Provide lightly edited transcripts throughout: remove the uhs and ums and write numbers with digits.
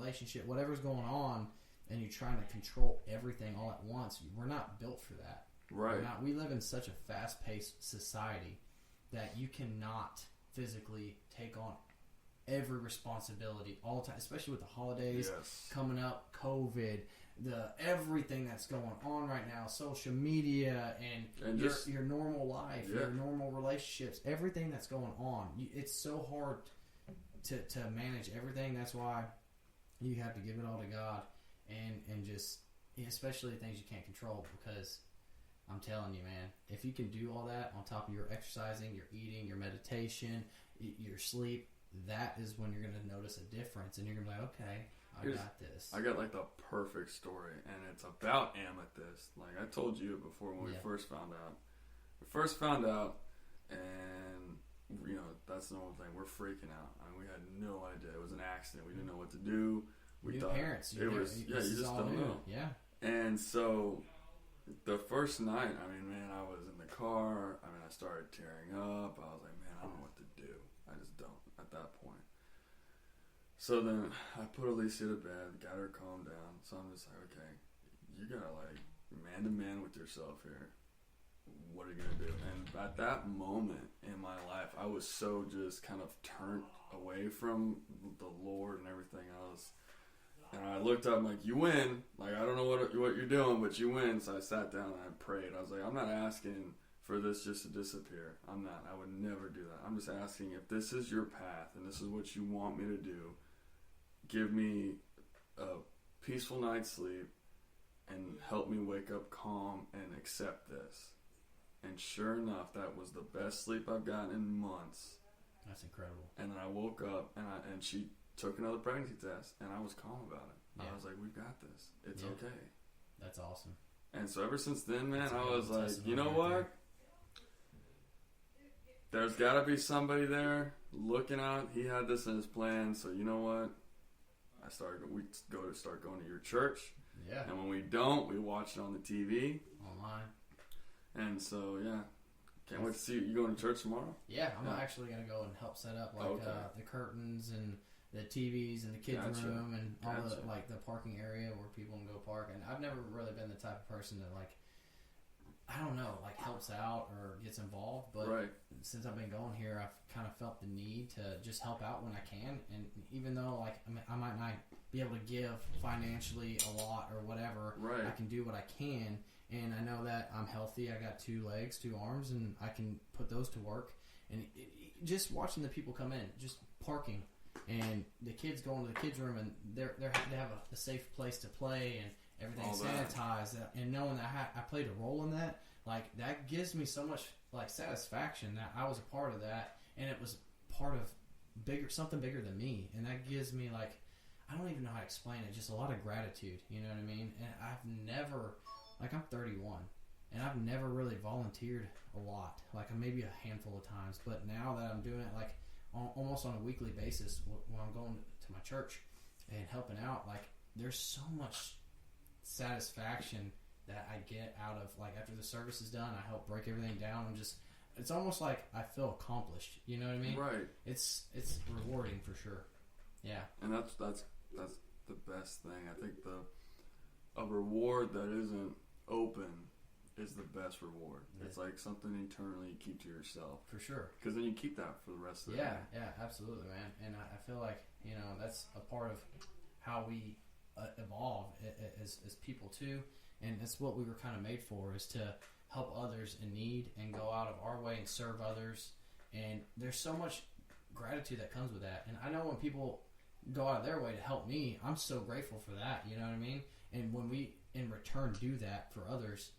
relationship, whatever's going on, and you're trying to control everything all at once. We're not built for that. Right. We live in such a fast-paced society that you cannot physically take on every responsibility all the time, especially with the holidays coming up, COVID, everything that's going on right now, social media, and your normal life, your normal relationships, everything that's going on. It's so hard to manage everything. That's why you have to give it all to God and just, especially things you can't control, because I'm telling you, man, if you can do all that on top of your exercising, your eating, your meditation, your sleep, that is when you're going to notice a difference, and you're going to be like, okay, I got this. I got like the perfect story, and it's about amethyst. Like I told you before when we first found out. We first found out, and you know, that's the whole thing. We're freaking out. I mean, we had no idea. It was an accident. We didn't know what to do. We New thought parents. You just don't know. Yeah. And so the first night, I mean, man, I was in the car. I mean, I started tearing up. I was like, man, I don't know what to do. I just don't at that point. So then I put Alicia to bed, got her calmed down. So I'm just like, okay, you gotta like man to man with yourself here. What are you gonna do? And at that moment in my life, I was so just kind of turned away from the Lord and everything else. And I looked up, I'm like, you win. Like, I don't know what you're doing, but you win. So I sat down and I prayed. I was like, I'm not asking for this just to disappear. I'm not. I would never do that. I'm just asking, if this is your path and this is what you want me to do, give me a peaceful night's sleep and help me wake up calm and accept this. And sure enough, that was the best sleep I've gotten in months. That's incredible. And then I woke up and she took another pregnancy test, and I was calm about it. Yeah. I was like, we've got this. It's okay. That's awesome. And so ever since then, man, I was like, you know what? There's got to be somebody there looking out. He had this in his plan, so you know what? We start going to your church. Yeah. And when we don't, we watch it on the TV. Online. And so, yeah. Can't wait to see you. You going to church tomorrow? Yeah, I'm actually going to go and help set up the curtains and the TVs and the kids' room and all the parking area where people can go park. And I've never really been the type of person that helps out or gets involved. But since I've been going here, I've kind of felt the need to just help out when I can. And even though I might not be able to give financially a lot or whatever, I can do what I can. And I know that I'm healthy. I got 2 legs, 2 arms, and I can put those to work. And just watching the people come in, just parking, and the kids going to the kids' room, and they have a safe place to play, and everything's sanitized. And knowing that I played a role in that, like, that gives me so much like satisfaction that I was a part of that, and it was part of something bigger than me. And that gives me, like, I don't even know how to explain it, just a lot of gratitude. You know what I mean? And I've never. Like, I'm 31, and I've never really volunteered a lot, like maybe a handful of times. But now that I'm doing it, like, almost on a weekly basis when I'm going to my church and helping out, like, there's so much satisfaction that I get out of, like, after the service is done, I help break everything down. It's almost like I feel accomplished. You know what I mean? Right. It's rewarding for sure. Yeah. And that's the best thing. I think a reward that isn't open is the best reward. Yeah. It's like something internally you keep to yourself. For sure. Because then you keep that for the rest of the day. Yeah, absolutely, man. And I feel like, you know, that's a part of how we evolve as people too. And that's what we were kind of made for, is to help others in need and go out of our way and serve others. And there's so much gratitude that comes with that. And I know when people go out of their way to help me, I'm so grateful for that. You know what I mean? And when we, in return, do that for others,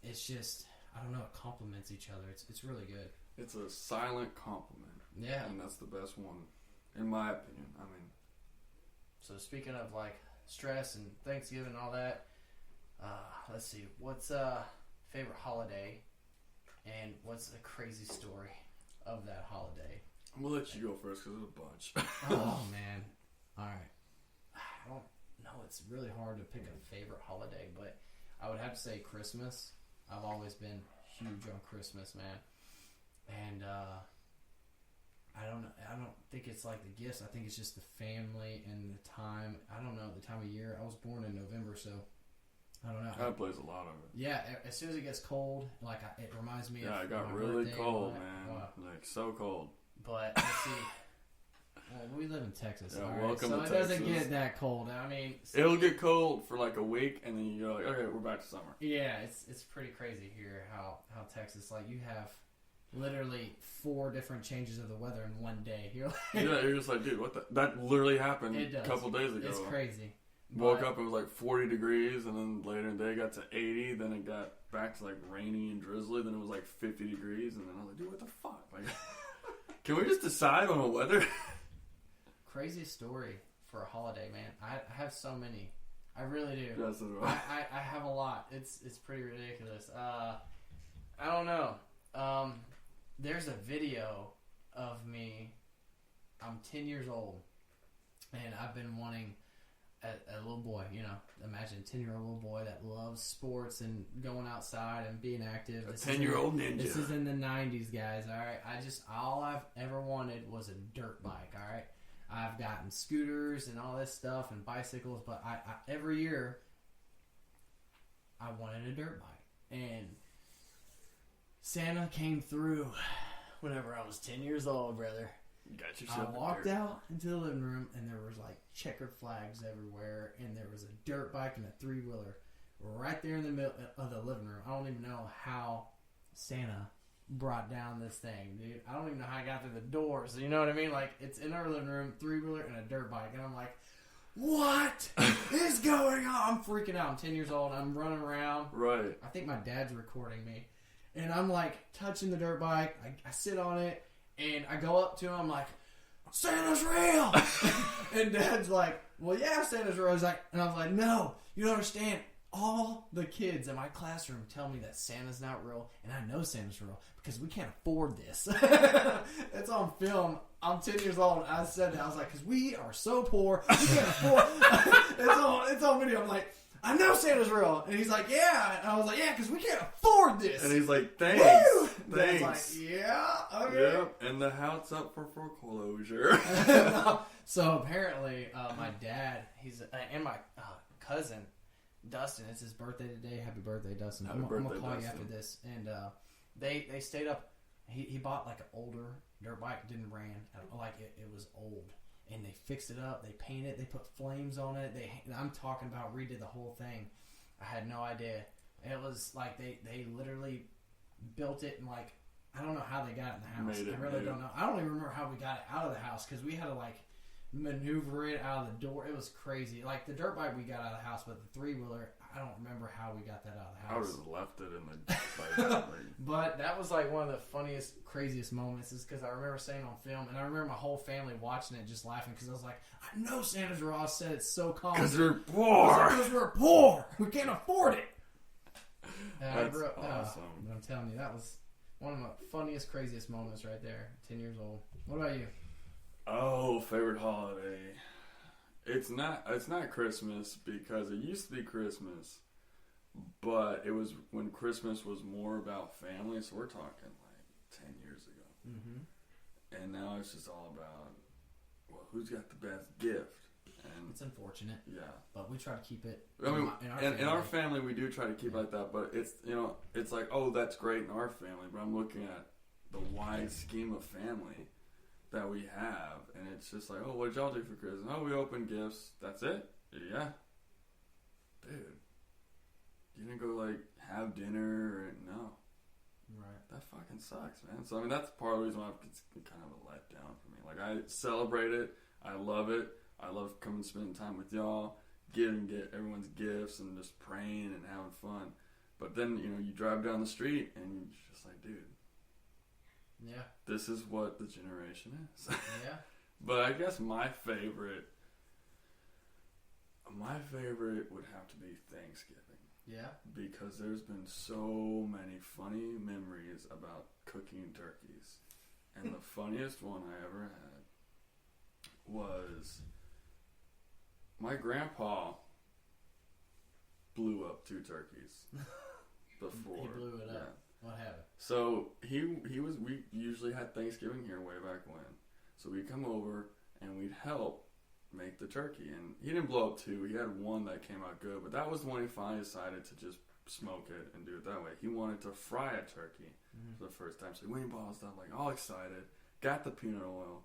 it's just, I don't know, it complements each other. It's really good. It's a silent compliment. Yeah. And that's the best one, in my opinion. I mean. So speaking of, like, stress and Thanksgiving and all that, let's see, what's favorite holiday, and what's a crazy story of that holiday? I'm going to let you go first because there's a bunch. Oh, man. All right. I don't know. It's really hard to pick a favorite holiday, but I would have to say Christmas. I've always been huge on Christmas, man. And I don't know. I don't think it's like the gifts. I think it's just the family and the time. I don't know the time of year. I was born in November, so I don't know. That plays a lot of it. Yeah, as soon as it gets cold, like it reminds me. Yeah, of it got my really birthday, cold, like, man. wow. Like so cold. But let's see. Well, we live in Texas, Yeah, all right? welcome so to it doesn't Texas. get that cold. I mean, It'll get cold for like a week, and then you go like, okay, we're back to summer. yeah, it's pretty crazy here how Texas, like, you have literally 4 different changes of the weather in one day. You're like, Yeah, you're just like, dude, what the? That literally happened It a does. couple days ago. It's crazy. Woke up, it was like 40 degrees, and then later in the day it got to 80, then it got back to like rainy and drizzly, then it was like 50 degrees, and then I was like, dude, what the fuck? Like, can we just decide on the weather? Craziest story for a holiday, man. I have so many. I really do. Yes, that's right. I have a lot. It's pretty ridiculous. I don't know. There's a video of me. I'm 10 years old, and I've been wanting a little boy. You know, imagine a 10-year-old little boy that loves sports and going outside and being active. A 10-year-old ninja. This is in the 90s, guys. All right. All I've ever wanted was a dirt bike. All right. I've gotten scooters and all this stuff and bicycles, but I every year I wanted a dirt bike. And Santa came through whenever I was 10 years old, brother. You got yourself I walked out into the living room, and there was like checkered flags everywhere, and there was a dirt bike and a 3-wheeler right there in the middle of the living room. I don't even know how Santa brought down this thing, dude. I don't even know how I got through the doors. You know what I mean? Like, it's in our living room, 3-wheeler and a dirt bike, and I'm like, what is going on? I'm freaking out. I'm 10 years old. I'm running around. Right. I think my dad's recording me, and I'm like touching the dirt bike. I sit on it, and I go up to him. I'm like, Santa's real. And Dad's like, well, yeah, Santa's real. He's like, and I was like, no, you don't understand. All the kids in my classroom tell me that Santa's not real, and I know Santa's real because we can't afford this. It's on film. I'm 10 years old, and I said that. I was like, because we are so poor, we can't afford it's on video. I'm like, I know Santa's real. And he's like, yeah. And I was like, yeah, because we can't afford this. And he's like, thanks. Woo! Thanks. Like, yeah, okay. Yep. And the house up for foreclosure. So apparently, my dad, and my cousin, Dustin, it's his birthday today. Happy birthday, Dustin. I'm going to call you after this. And they stayed up. He bought like an older dirt bike, didn't ran. Like it was old. And they fixed it up. They painted it. They put flames on it. I'm talking about redid the whole thing. I had no idea. It was like they literally built it and like, I don't know how they got it in the house. I really don't know. I don't even remember how we got it out of the house because we had to like maneuver it out of the door. It was crazy. Like the dirt bike we got out of the house, but the 3-wheeler, I don't remember how we got that out of the house. I would have left it in the bike. But that was like one of the funniest, craziest moments is because I remember saying on film, and I remember my whole family watching it just laughing because I was like, I know Santa's real. I said it's so common. Because we're poor. Because we're poor. We can't afford it. That's awesome. I'm telling you, that was one of my funniest, craziest moments right there. 10 years old. What about you? Oh, favorite holiday. It's not Christmas because it used to be Christmas, but it was when Christmas was more about family. So we're talking like 10 years ago. Mm-hmm. And now it's just all about, well, who's got the best gift? And it's unfortunate. Yeah. But we try to keep it in our family we do try to keep it like that, but it's, it's like, oh, that's great in our family, but I'm looking at the wide scheme of family that we have, and it's just like, oh, what did y'all do for Christmas? Oh, we opened gifts. That's it? Yeah. Dude. You didn't go, like, have dinner or, no. Right. That fucking sucks, man. So, I mean, that's part of the reason why it's kind of a letdown for me. Like, I celebrate it. I love it. I love coming and spending time with y'all, get everyone's gifts and just praying and having fun. But then, you drive down the street and you're just like, dude. Yeah. This is what the generation is. Yeah. But I guess my favorite would have to be Thanksgiving. Yeah. Because there's been so many funny memories about cooking turkeys. And the funniest one I ever had was my grandpa blew up 2 turkeys before. He blew it up. What happened? So we usually had Thanksgiving here way back when, So we'd come over and we'd help make the turkey. And he didn't blow up two. He had one that came out good, but that was the one he finally decided to just smoke it and do it that way. He wanted to fry a turkey for the first time. So he went and bought all stuff, like all excited, got the peanut oil,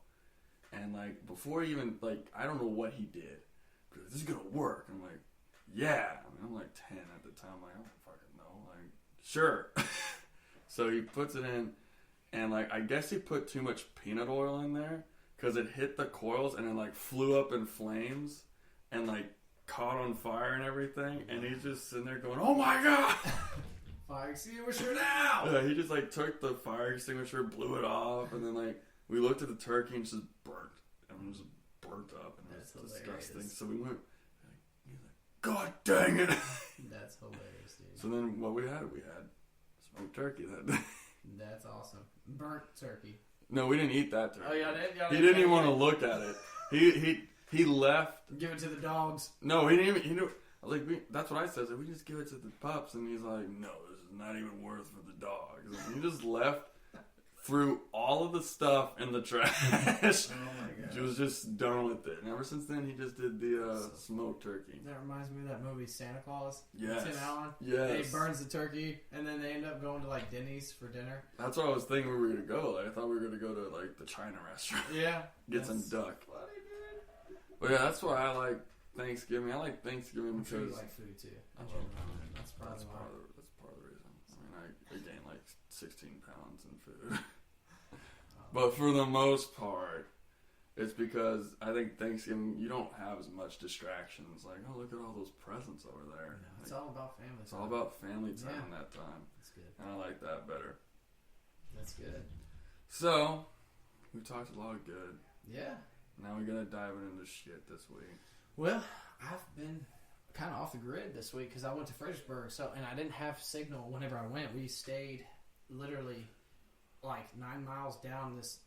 and like before he even, like, I don't know what he did. Because this is gonna work. I'm like, yeah. I mean, I'm like 10 at the time. I'm like, I don't fucking know. Like, sure. So he puts it in, and like I guess he put too much peanut oil in there because it hit the coils and it like flew up in flames and like caught on fire and everything. And he's just sitting there going, "Oh my god!" Fire extinguisher now! Yeah, he just like took the fire extinguisher, blew it off, and then like we looked at the turkey and it's just burnt. I mean, it was burnt up and it was disgusting. So we went. He's like, "God dang it!" That's hilarious, dude. So then what we had smoked turkey that day. That's awesome. Burnt turkey. No, we didn't eat that turkey. Oh, y'all did? He didn't even want to look at it. He left. Give it to the dogs. No, he didn't even. He knew. I was like, that's what I said. So we just give it to the pups, and he's like, "No, this is not even worth for the dogs." And he just left, threw all of the stuff in the trash. Oh my god! He was just done with it. And ever since then, he just did the smoked turkey. That reminds me of that movie Santa Claus. Yes. Tim Allen. Yes. He burns the turkey, and then they end up going to like Denny's for dinner. That's what I was thinking we were gonna go. Like, I thought we were gonna go to like the China restaurant. Yeah. Get some duck. Funny, dude. But yeah, that's why I like Thanksgiving. I like Thanksgiving I'm sure because you like food too. That's part of the reason. I mean, I gained like 16 pounds in food. But for the most part, it's because I think Thanksgiving, you don't have as much distractions. Like, oh, look at all those presents over there. No, it's all about family time. It's all about family time that time. That's good. And I like that better. That's good. So, we talked a lot of good. Yeah. Now we're going to dive into shit this week. Well, I've been kind of off the grid this week because I went to Fredericksburg, and I didn't have signal whenever I went. We stayed literally like 9 miles down this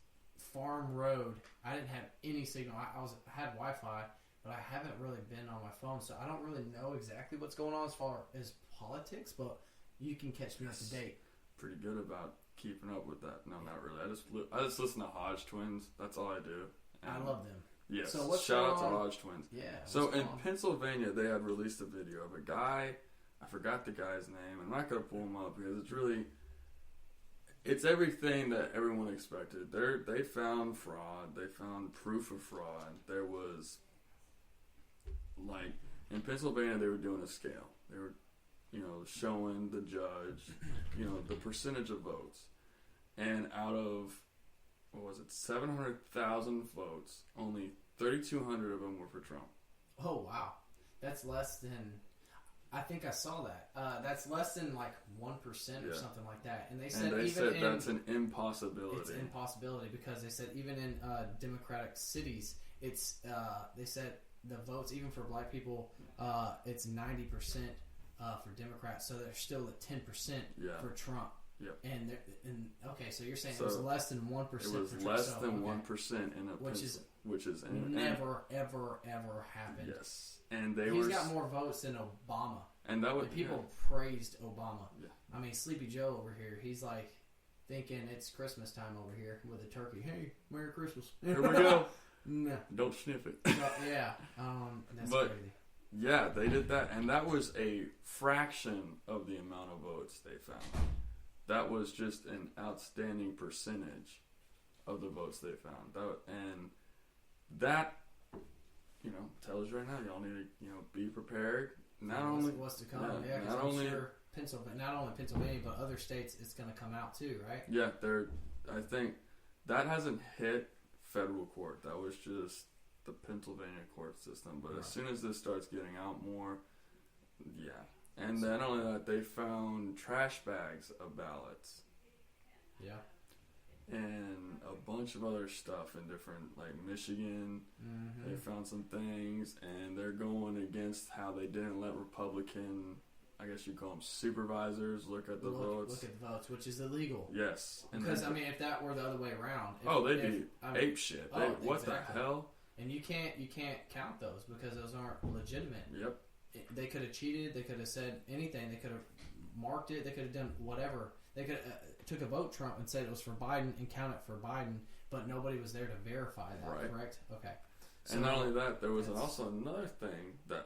farm road. I didn't have any signal. I had Wi-Fi, but I haven't really been on my phone, so I don't really know exactly what's going on as far as politics, but you can catch me up to date. Pretty good about keeping up with that. No, not really. I just listen to Hodge Twins. That's all I do. And I love them. Yes. So what's shout out going to on? Hodge Twins. Yeah. So in Pennsylvania, they had released a video of a guy. I forgot the guy's name. I'm not gonna pull him up because it's everything that everyone expected. They found fraud. They found proof of fraud. There was, like, in Pennsylvania, they were doing a scale. They were, showing the judge, the percentage of votes. And out of, 700,000 votes, only 3,200 of them were for Trump. Oh, wow. That's less than... I think I saw that. That's less than like 1% or something like that. And they said that's an impossibility. It's an impossibility because they said even in Democratic cities, it's they said the votes even for black people, it's 90% for Democrats. So there's still at 10% for Trump. Yep. And okay, so you're saying it was less than 1%. It was less than 1% in a which is never ever happened. Yes. And he's got more votes than Obama. And that would people praised Obama. Yeah. I mean, Sleepy Joe over here, he's like thinking it's Christmas time over here with a turkey. Hey, Merry Christmas. Here we go. No. Don't sniff it. Yeah. That's crazy. Yeah, they did that, and that was a fraction of the amount of votes they found. That was just an outstanding percentage of the votes they found. That tells you right now, y'all need to, be prepared. Not only what's to come, not only Pennsylvania, but other states, it's going to come out too, right? Yeah, I think that hasn't hit federal court. That was just the Pennsylvania court system. But as soon as this starts getting out more, and then not only that, they found trash bags of ballots. Yeah. And a bunch of other stuff in different, like Michigan, they found some things, and they're going against how they didn't let Republican, I guess you'd call them supervisors, look at the votes. Look at the votes, which is illegal. Yes. Because, if that were the other way around. They'd be ape shit. What the hell? And you can't count those because those aren't legitimate. Yep. They could have cheated. They could have said anything. They could have marked it. They could have done whatever. They could have took a vote Trump and said it was for Biden and count it for Biden but nobody was there to verify that. Right. Correct? Okay. So, and not only that, there was also another thing that